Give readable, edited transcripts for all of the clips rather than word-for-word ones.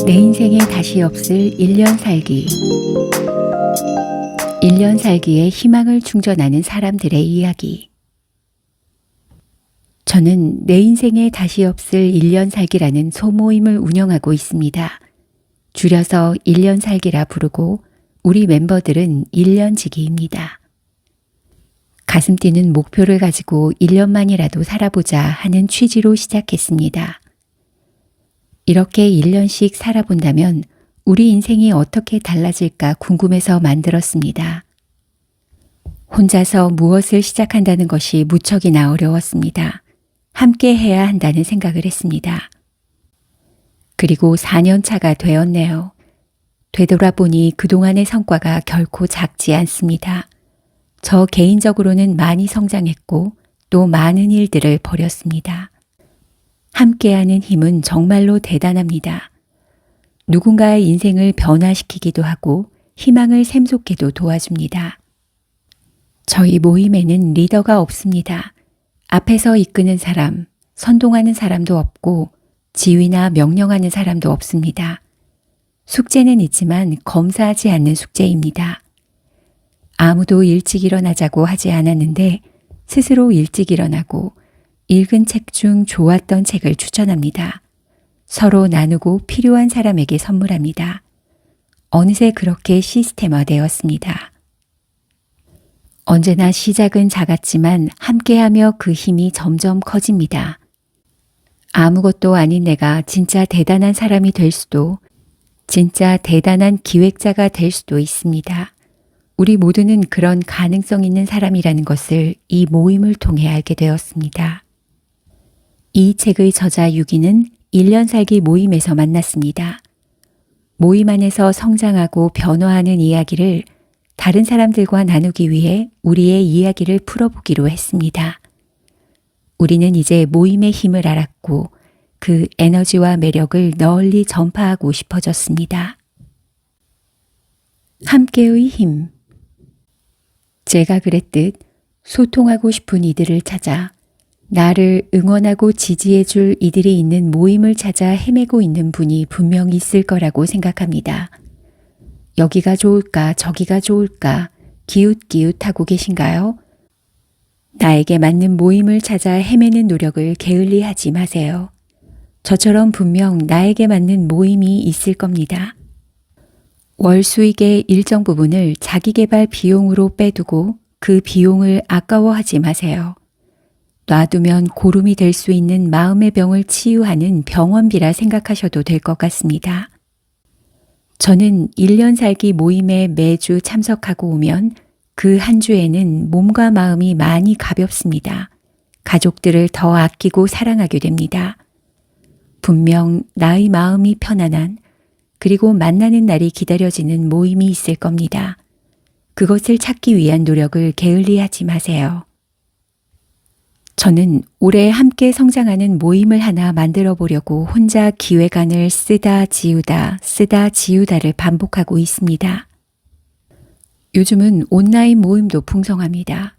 내 인생에 다시 없을 1년 살기. 1년 살기에 희망을 충전하는 사람들의 이야기. 저는 내 인생에 다시 없을 1년 살기라는 소모임을 운영하고 있습니다. 줄여서 1년 살기라 부르고 우리 멤버들은 1년지기입니다. 가슴 뛰는 목표를 가지고 1년만이라도 살아보자 하는 취지로 시작했습니다. 이렇게 1년씩 살아본다면 우리 인생이 어떻게 달라질까 궁금해서 만들었습니다. 혼자서 무엇을 시작한다는 것이 무척이나 어려웠습니다. 함께 해야 한다는 생각을 했습니다. 그리고 4년 차가 되었네요. 되돌아보니 그동안의 성과가 결코 작지 않습니다. 저 개인적으로는 많이 성장했고 또 많은 일들을 벌였습니다. 함께하는 힘은 정말로 대단합니다. 누군가의 인생을 변화시키기도 하고 희망을 샘솟게도 도와줍니다. 저희 모임에는 리더가 없습니다. 앞에서 이끄는 사람, 선동하는 사람도 없고 지휘나 명령하는 사람도 없습니다. 숙제는 있지만 검사하지 않는 숙제입니다. 아무도 일찍 일어나자고 하지 않았는데 스스로 일찍 일어나고 읽은 책 중 좋았던 책을 추천합니다. 서로 나누고 필요한 사람에게 선물합니다. 어느새 그렇게 시스템화되었습니다. 언제나 시작은 작았지만 함께하며 그 힘이 점점 커집니다. 아무것도 아닌 내가 진짜 대단한 사람이 될 수도, 진짜 대단한 기획자가 될 수도 있습니다. 우리 모두는 그런 가능성 있는 사람이라는 것을 이 모임을 통해 알게 되었습니다. 이 책의 저자 유기는 1년 살기 모임에서 만났습니다. 모임 안에서 성장하고 변화하는 이야기를 다른 사람들과 나누기 위해 우리의 이야기를 풀어보기로 했습니다. 우리는 이제 모임의 힘을 알았고 그 에너지와 매력을 널리 전파하고 싶어졌습니다. 함께의 힘. 제가 그랬듯 소통하고 싶은 이들을 찾아 나를 응원하고 지지해 줄 이들이 있는 모임을 찾아 헤매고 있는 분이 분명 있을 거라고 생각합니다. 여기가 좋을까 저기가 좋을까 기웃기웃하고 계신가요? 나에게 맞는 모임을 찾아 헤매는 노력을 게을리하지 마세요. 저처럼 분명 나에게 맞는 모임이 있을 겁니다. 월 수익의 일정 부분을 자기계발 비용으로 빼두고 그 비용을 아까워하지 마세요. 놔두면 고름이 될 수 있는 마음의 병을 치유하는 병원비라 생각하셔도 될 것 같습니다. 저는 1년 살기 모임에 매주 참석하고 오면 그 한 주에는 몸과 마음이 많이 가볍습니다. 가족들을 더 아끼고 사랑하게 됩니다. 분명 나의 마음이 편안한 그리고 만나는 날이 기다려지는 모임이 있을 겁니다. 그것을 찾기 위한 노력을 게을리하지 마세요. 저는 올해 함께 성장하는 모임을 하나 만들어 보려고 혼자 기획안을 쓰다 지우다를 반복하고 있습니다. 요즘은 온라인 모임도 풍성합니다.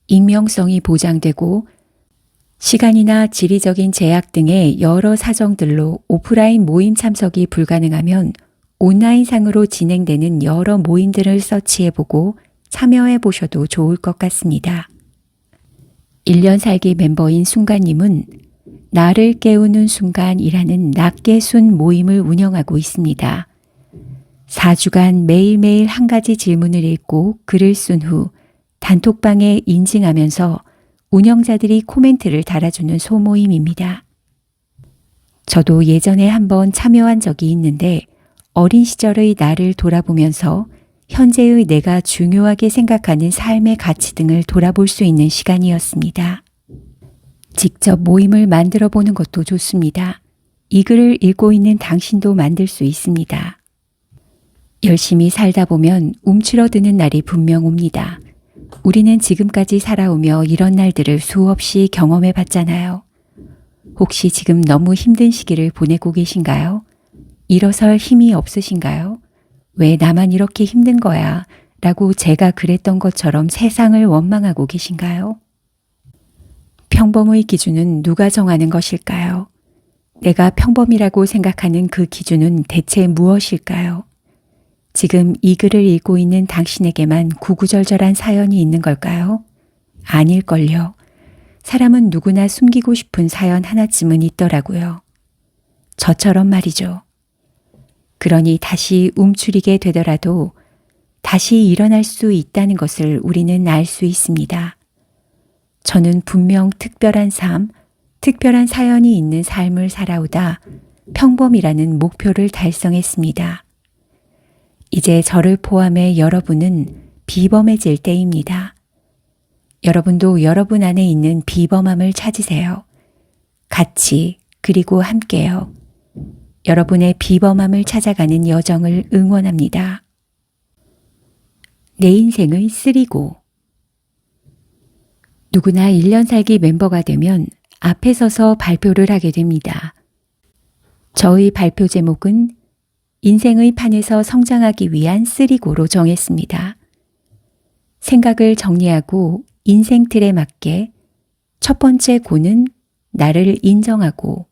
익명성이 보장되고 시간이나 지리적인 제약 등의 여러 사정들로 오프라인 모임 참석이 불가능하면 온라인상으로 진행되는 여러 모임들을 서치해보고 참여해보셔도 좋을 것 같습니다. 1년 살기 멤버인 순간님은 나를 깨우는 순간이라는 낮게순 모임을 운영하고 있습니다. 4주간 매일매일 한 가지 질문을 읽고 글을 쓴 후 단톡방에 인증하면서 운영자들이 코멘트를 달아주는 소모임입니다. 저도 예전에 한번 참여한 적이 있는데 어린 시절의 나를 돌아보면서 현재의 내가 중요하게 생각하는 삶의 가치 등을 돌아볼 수 있는 시간이었습니다. 직접 모임을 만들어 보는 것도 좋습니다. 이 글을 읽고 있는 당신도 만들 수 있습니다. 열심히 살다 보면 움츠러드는 날이 분명 옵니다. 우리는 지금까지 살아오며 이런 날들을 수없이 경험해 봤잖아요. 혹시 지금 너무 힘든 시기를 보내고 계신가요? 일어설 힘이 없으신가요? 왜 나만 이렇게 힘든 거야? 라고 제가 그랬던 것처럼 세상을 원망하고 계신가요? 평범의 기준은 누가 정하는 것일까요? 내가 평범이라고 생각하는 그 기준은 대체 무엇일까요? 지금 이 글을 읽고 있는 당신에게만 구구절절한 사연이 있는 걸까요? 아닐걸요. 사람은 누구나 숨기고 싶은 사연 하나쯤은 있더라고요. 저처럼 말이죠. 그러니 다시 움츠리게 되더라도 다시 일어날 수 있다는 것을 우리는 알 수 있습니다. 저는 분명 특별한 삶, 특별한 사연이 있는 삶을 살아오다 평범이라는 목표를 달성했습니다. 이제 저를 포함해 여러분은 비범해질 때입니다. 여러분도 여러분 안에 있는 비범함을 찾으세요. 같이 그리고 함께요. 여러분의 비범함을 찾아가는 여정을 응원합니다. 내 인생의 쓰리고. 누구나 1년 살기 멤버가 되면 앞에 서서 발표를 하게 됩니다. 저의 발표 제목은 인생의 판에서 성장하기 위한 쓰리고로 정했습니다. 생각을 정리하고 인생 틀에 맞게 첫 번째 고는 나를 인정하고,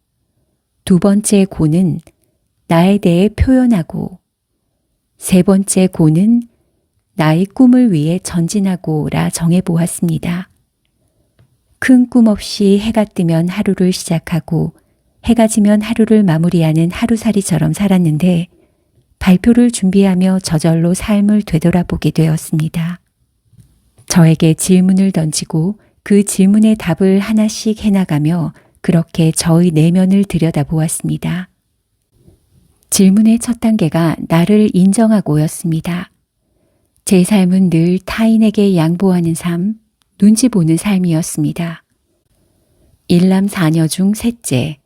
두 번째 고는 나에 대해 표현하고, 세 번째 고는 나의 꿈을 위해 전진하고라 정해보았습니다. 큰 꿈 없이 해가 뜨면 하루를 시작하고 해가 지면 하루를 마무리하는 하루살이처럼 살았는데 발표를 준비하며 저절로 삶을 되돌아보게 되었습니다. 저에게 질문을 던지고 그 질문의 답을 하나씩 해나가며 그렇게 저의 내면을 들여다보았습니다. 질문의 첫 단계가 나를 인정하고였습니다. 제 삶은 늘 타인에게 양보하는 삶, 눈치 보는 삶이었습니다. 일남 4녀 중 셋째.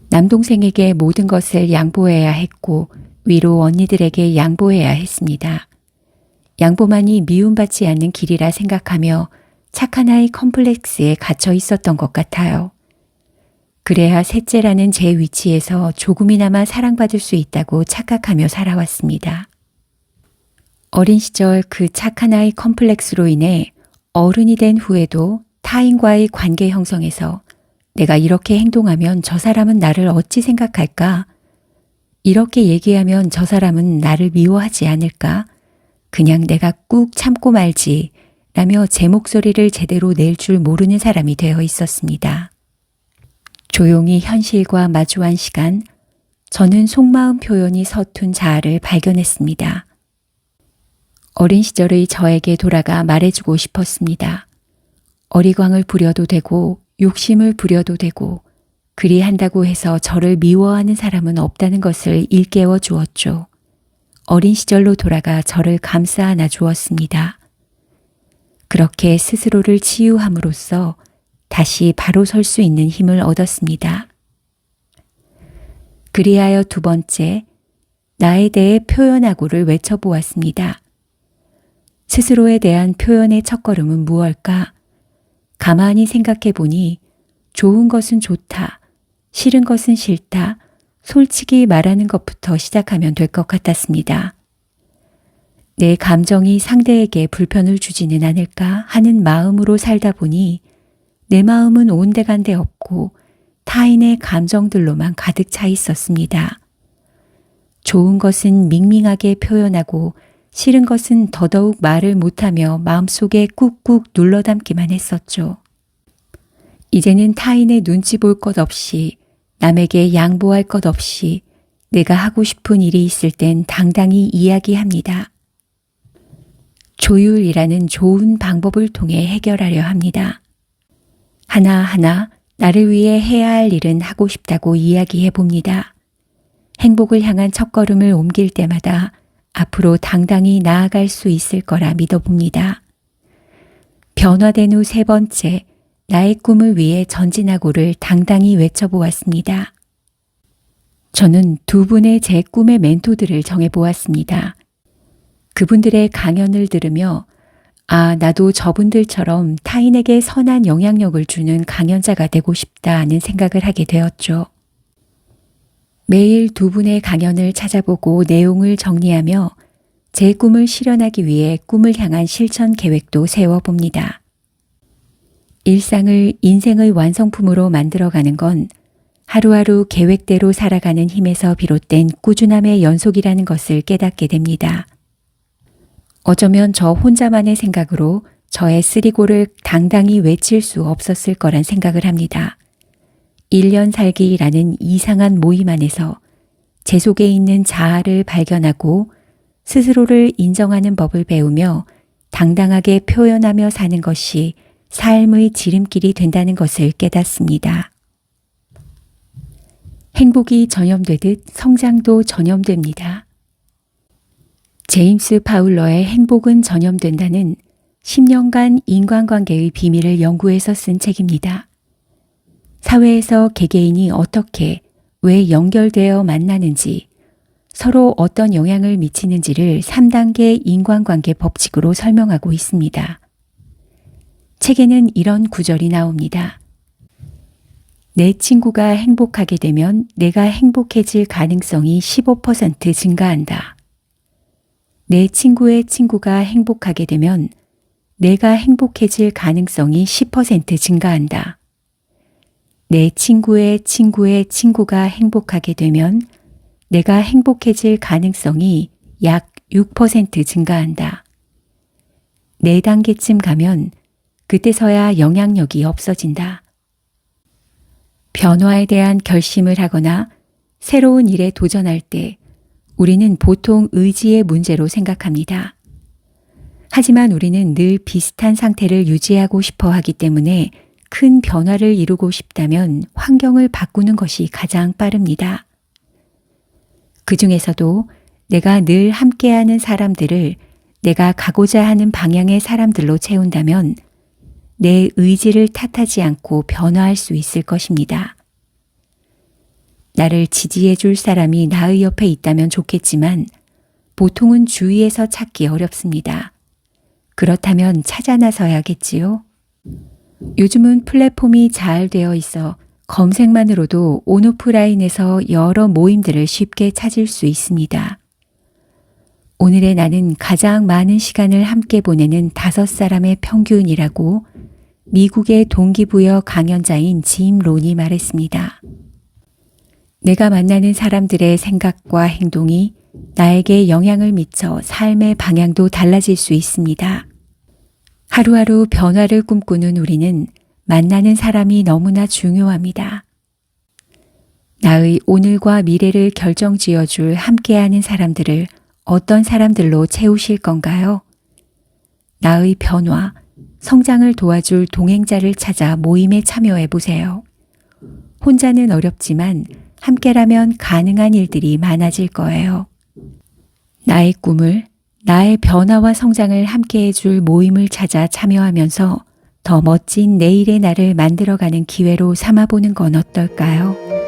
남동생에게 모든 것을 양보해야 했고 위로 언니들에게 양보해야 했습니다. 양보만이 미움받지 않는 길이라 생각하며 착한 아이 컴플렉스에 갇혀 있었던 것 같아요. 그래야 셋째라는 제 위치에서 조금이나마 사랑받을 수 있다고 착각하며 살아왔습니다. 어린 시절 그 착한 아이 컴플렉스로 인해 어른이 된 후에도 타인과의 관계 형성에서 내가 이렇게 행동하면 저 사람은 나를 어찌 생각할까? 이렇게 얘기하면 저 사람은 나를 미워하지 않을까? 그냥 내가 꾹 참고 말지 라며 제 목소리를 제대로 낼 줄 모르는 사람이 되어 있었습니다. 조용히 현실과 마주한 시간, 저는 속마음 표현이 서툰 자아를 발견했습니다. 어린 시절의 저에게 돌아가 말해주고 싶었습니다. 어리광을 부려도 되고 욕심을 부려도 되고 그리 한다고 해서 저를 미워하는 사람은 없다는 것을 일깨워 주었죠. 어린 시절로 돌아가 저를 감싸 안아 주었습니다. 그렇게 스스로를 치유함으로써 다시 바로 설 수 있는 힘을 얻었습니다. 그리하여 두 번째, 나에 대해 표현하고를 외쳐보았습니다. 스스로에 대한 표현의 첫걸음은 무엇일까? 가만히 생각해 보니 좋은 것은 좋다, 싫은 것은 싫다, 솔직히 말하는 것부터 시작하면 될 것 같았습니다. 내 감정이 상대에게 불편을 주지는 않을까 하는 마음으로 살다 보니 내 마음은 온데간데 없고 타인의 감정들로만 가득 차 있었습니다. 좋은 것은 밍밍하게 표현하고 싫은 것은 더더욱 말을 못하며 마음속에 꾹꾹 눌러담기만 했었죠. 이제는 타인의 눈치 볼 것 없이 남에게 양보할 것 없이 내가 하고 싶은 일이 있을 땐 당당히 이야기합니다. 조율이라는 좋은 방법을 통해 해결하려 합니다. 하나하나 나를 위해 해야 할 일은 하고 싶다고 이야기해 봅니다. 행복을 향한 첫걸음을 옮길 때마다 앞으로 당당히 나아갈 수 있을 거라 믿어봅니다. 변화된 후 세 번째, 나의 꿈을 위해 전진하고를 당당히 외쳐보았습니다. 저는 두 분의 제 꿈의 멘토들을 정해보았습니다. 그분들의 강연을 들으며 나도 저분들처럼 타인에게 선한 영향력을 주는 강연자가 되고 싶다는 생각을 하게 되었죠. 매일 두 분의 강연을 찾아보고 내용을 정리하며 제 꿈을 실현하기 위해 꿈을 향한 실천 계획도 세워봅니다. 일상을 인생의 완성품으로 만들어가는 건 하루하루 계획대로 살아가는 힘에서 비롯된 꾸준함의 연속이라는 것을 깨닫게 됩니다. 어쩌면 저 혼자만의 생각으로 저의 쓰리고를 당당히 외칠 수 없었을 거란 생각을 합니다. 1년 살기라는 이상한 모임 안에서 제 속에 있는 자아를 발견하고 스스로를 인정하는 법을 배우며 당당하게 표현하며 사는 것이 삶의 지름길이 된다는 것을 깨닫습니다. 행복이 전염되듯 성장도 전염됩니다. 제임스 파울러의 행복은 전염된다는 10년간 인간관계의 비밀을 연구해서 쓴 책입니다. 사회에서 개개인이 어떻게, 왜 연결되어 만나는지, 서로 어떤 영향을 미치는지를 3단계 인간관계 법칙으로 설명하고 있습니다. 책에는 이런 구절이 나옵니다. 내 친구가 행복하게 되면 내가 행복해질 가능성이 15% 증가한다. 내 친구의 친구가 행복하게 되면 내가 행복해질 가능성이 10% 증가한다. 내 친구의 친구의 친구가 행복하게 되면 내가 행복해질 가능성이 약 6% 증가한다. 4단계쯤 가면 그때서야 영향력이 없어진다. 변화에 대한 결심을 하거나 새로운 일에 도전할 때 우리는 보통 의지의 문제로 생각합니다. 하지만 우리는 늘 비슷한 상태를 유지하고 싶어 하기 때문에 큰 변화를 이루고 싶다면 환경을 바꾸는 것이 가장 빠릅니다. 그 중에서도 내가 늘 함께하는 사람들을 내가 가고자 하는 방향의 사람들로 채운다면 내 의지를 탓하지 않고 변화할 수 있을 것입니다. 나를 지지해 줄 사람이 나의 옆에 있다면 좋겠지만 보통은 주위에서 찾기 어렵습니다. 그렇다면 찾아 나서야겠지요? 요즘은 플랫폼이 잘 되어 있어 검색만으로도 온오프라인에서 여러 모임들을 쉽게 찾을 수 있습니다. 오늘의 나는 가장 많은 시간을 함께 보내는 5사람의 평균이라고 미국의 동기부여 강연자인 짐 론이 말했습니다. 내가 만나는 사람들의 생각과 행동이 나에게 영향을 미쳐 삶의 방향도 달라질 수 있습니다. 하루하루 변화를 꿈꾸는 우리는 만나는 사람이 너무나 중요합니다. 나의 오늘과 미래를 결정지어줄 함께하는 사람들을 어떤 사람들로 채우실 건가요? 나의 변화, 성장을 도와줄 동행자를 찾아 모임에 참여해 보세요. 혼자는 어렵지만 함께라면 가능한 일들이 많아질 거예요. 나의 꿈을, 나의 변화와 성장을 함께해 줄 모임을 찾아 참여하면서 더 멋진 내일의 나를 만들어가는 기회로 삼아보는 건 어떨까요?